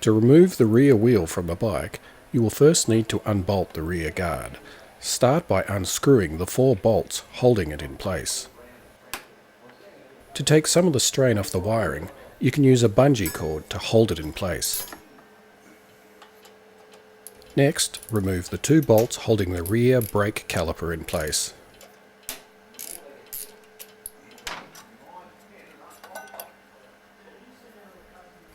To remove the rear wheel from a bike, you will first need to unbolt the rear guard. Start by unscrewing the 4 bolts holding it in place. To take some of the strain off the wiring, you can use a bungee cord to hold it in place. Next, remove the 2 bolts holding the rear brake caliper in place.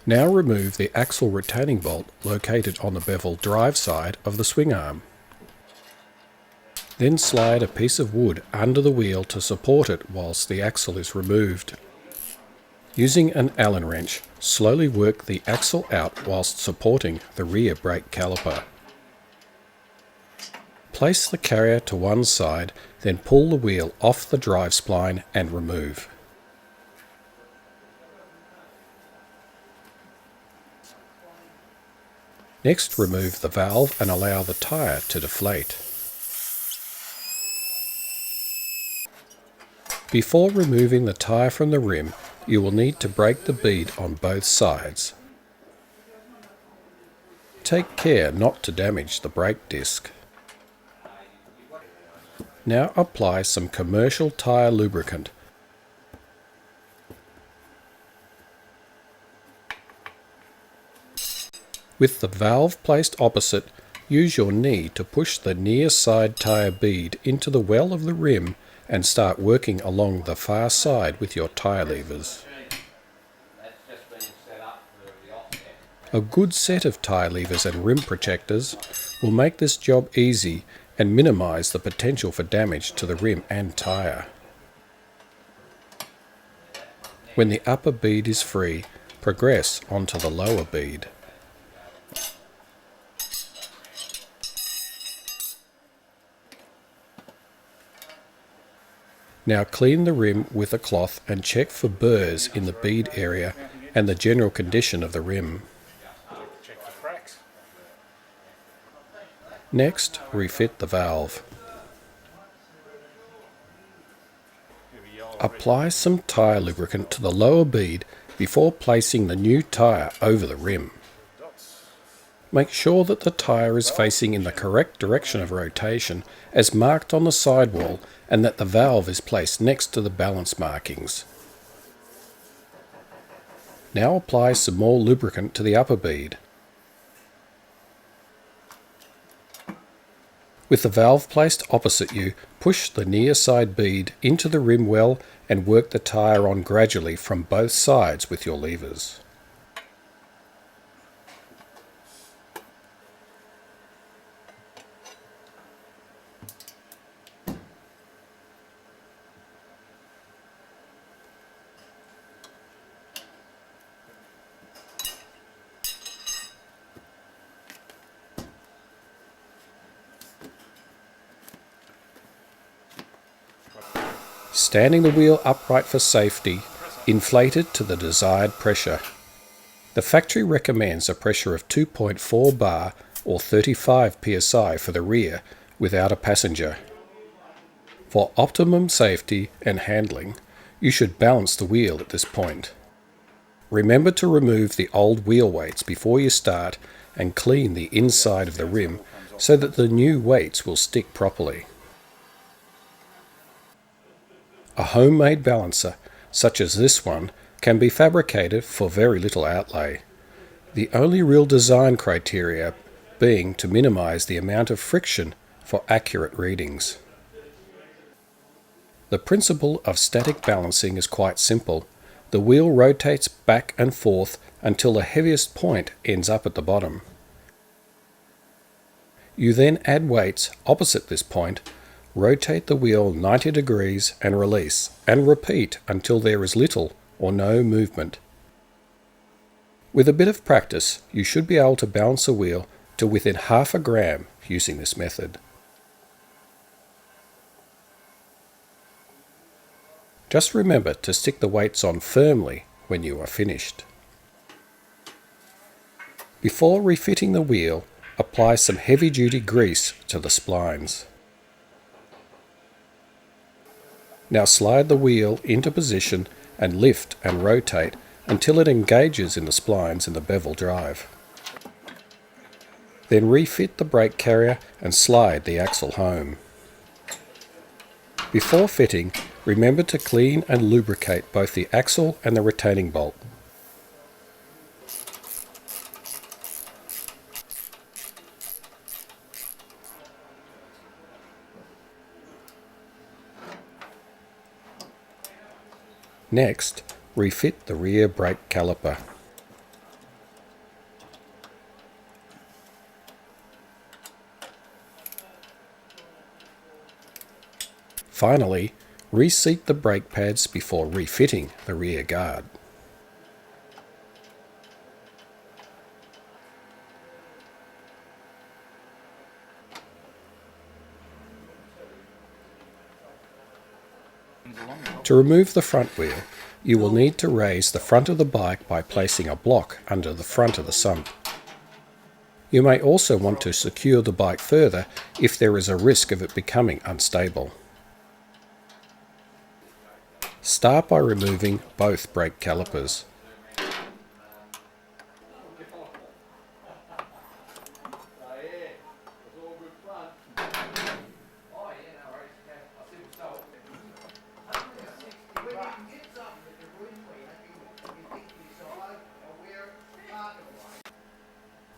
Now remove the axle retaining bolt located on the bevel drive side of the swing arm. Then slide a piece of wood under the wheel to support it whilst the axle is removed. Using an Allen wrench, slowly work the axle out whilst supporting the rear brake caliper. Place the carrier to one side, then pull the wheel off the drive spline and remove. Next, remove the valve and allow the tyre to deflate. Before removing the tyre from the rim, you will need to break the bead on both sides. Take care not to damage the brake disc. Now apply some commercial tyre lubricant. With the valve placed opposite, use your knee to push the near side tyre bead into the well of the rim and start working along the far side with your tyre levers. A good set of tyre levers and rim protectors will make this job easy and minimise the potential for damage to the rim and tyre. When the upper bead is free, progress onto the lower bead. Now clean the rim with a cloth and check for burrs in the bead area and the general condition of the rim. Next, refit the valve. Apply some tyre lubricant to the lower bead before placing the new tyre over the rim. Make sure that the tyre is facing in the correct direction of rotation as marked on the sidewall and that the valve is placed next to the balance markings. Now apply some more lubricant to the upper bead. With the valve placed opposite you, push the near side bead into the rim well and work the tyre on gradually from both sides with your levers. Standing the wheel upright for safety, inflate it to the desired pressure. The factory recommends a pressure of 2.4 bar or 35 psi for the rear without a passenger. For optimum safety and handling, you should balance the wheel at this point. Remember to remove the old wheel weights before you start and clean the inside of the rim so that the new weights will stick properly. A homemade balancer, such as this one, can be fabricated for very little outlay. The only real design criteria being to minimize the amount of friction for accurate readings. The principle of static balancing is quite simple. The wheel rotates back and forth until the heaviest point ends up at the bottom. You then add weights opposite this point, rotate the wheel 90 degrees and release, and repeat until there is little or no movement. With a bit of practice, you should be able to balance a wheel to within half a gram using this method. Just remember to stick the weights on firmly when you are finished. Before refitting the wheel, apply some heavy-duty grease to the splines. Now slide the wheel into position and lift and rotate until it engages in the splines in the bevel drive. Then refit the brake carrier and slide the axle home. Before fitting, remember to clean and lubricate both the axle and the retaining bolt. Next, refit the rear brake caliper. Finally, reseat the brake pads before refitting the rear guard. To remove the front wheel, you will need to raise the front of the bike by placing a block under the front of the sump. You may also want to secure the bike further if there is a risk of it becoming unstable. Start by removing both brake calipers.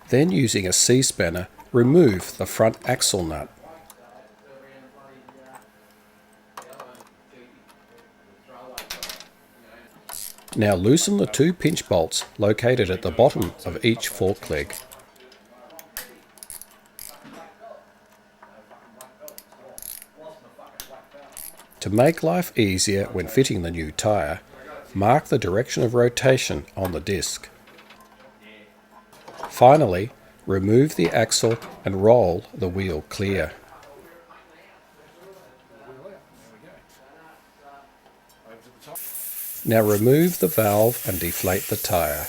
Then, using a C-spanner, remove the front axle nut. Now loosen the two pinch bolts located at the bottom of each fork leg. To make life easier when fitting the new tyre, mark the direction of rotation on the disc. Finally, remove the axle and roll the wheel clear. Now remove the valve and deflate the tyre.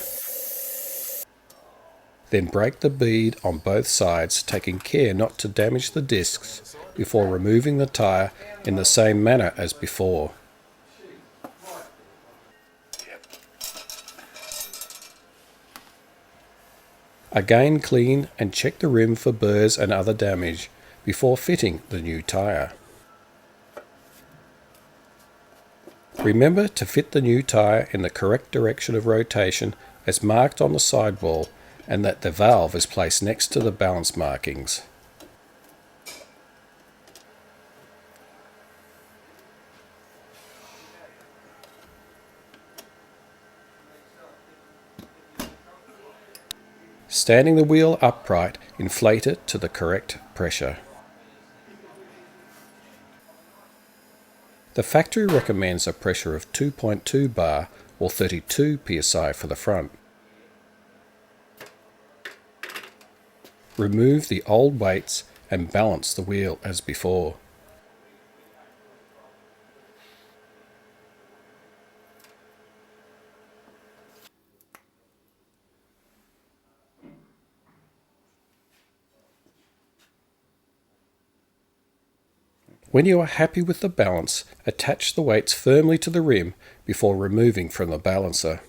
Then break the bead on both sides, taking care not to damage the discs before removing the tyre in the same manner as before. Again, clean and check the rim for burrs and other damage before fitting the new tyre. Remember to fit the new tyre in the correct direction of rotation as marked on the sidewall, and that the valve is placed next to the balance markings. Standing the wheel upright, inflate it to the correct pressure. The factory recommends a pressure of 2.2 bar or 32 psi for the front. Remove the old weights and balance the wheel as before. When you are happy with the balance, attach the weights firmly to the rim before removing from the balancer.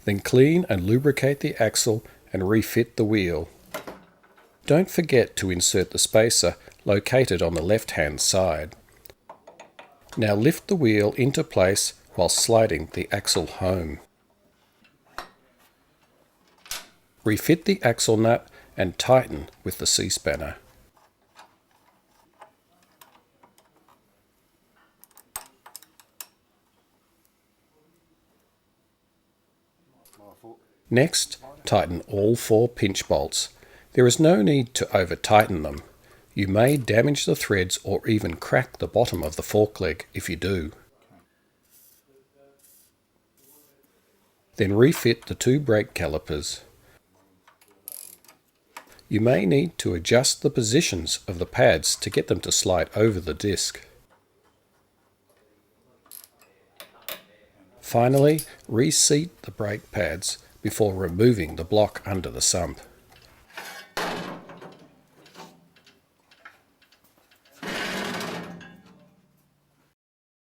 Then clean and lubricate the axle and refit the wheel. Don't forget to insert the spacer located on the left-hand side. Now lift the wheel into place while sliding the axle home. Refit the axle nut and tighten with the C-spanner. Next, tighten all 4 pinch bolts. There is no need to over-tighten them. You may damage the threads or even crack the bottom of the fork leg if you do. Then refit the 2 brake calipers. You may need to adjust the positions of the pads to get them to slide over the disc. Finally, reseat the brake pads before removing the block under the sump.